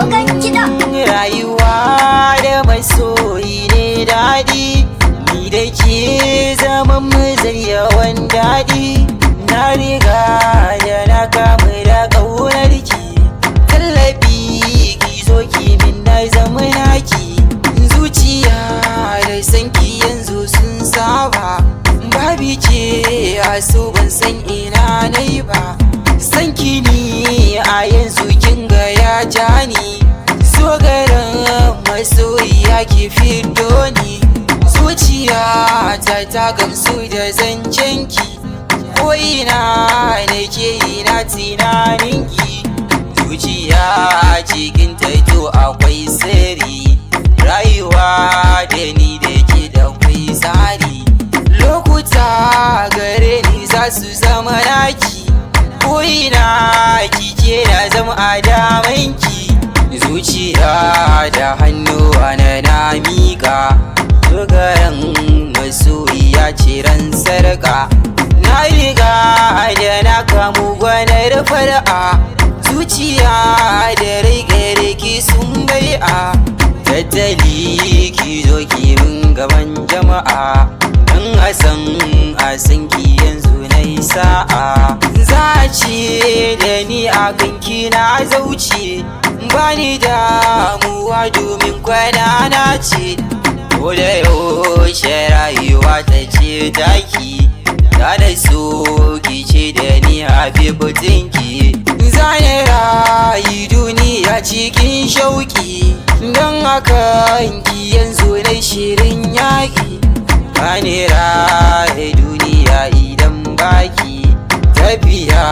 bokan kiɗa. Rayuwa da masoyi ne daɗi, ni da ke zaman mu zai yawan daɗi. Na riga da na kamu da ƙaunarki, tallafi ki zo ki min na zama naki. Zuciya da sanki yanzu sun saba, babi ce a so ban san ina nai ba. Sanki ni a yanzu kin ga ya ja ni, so garin masoyiya ki fiddo ni. Zuciya ta gamsu da zancenki, ko ina nake ina tunaninki. Zuciya cikin taito akwai sirri, rayuwa da ni da ke da kwai tsari. Lokuta gare ni za su zama naki, ko ina kike na zama a damanki. Zuciya da hannuwa na miƙa, dogaran masoyiya ce ran sarƙa. Na riga da na kamu gwanar fara'a, zuciya da rai gare ki sun bai'a. Tattali ki zo ki min gaban jama'a, dan a san ki yanzu na yi sa'a. Za ce da ni a kanki na zauce, bani damuwa domin kwana na ce. Ko da yaushe rayuwa ta ce taki, za da so ki ce da ni a fifitinki. Za ni rayu duniya cikin shauki, don haka ki yanzu na shirin yaƙi. Bani raye duniya idan baki, tafiya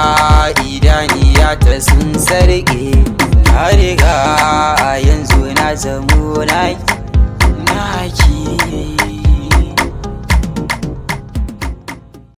idaniya ta sun sarƙe.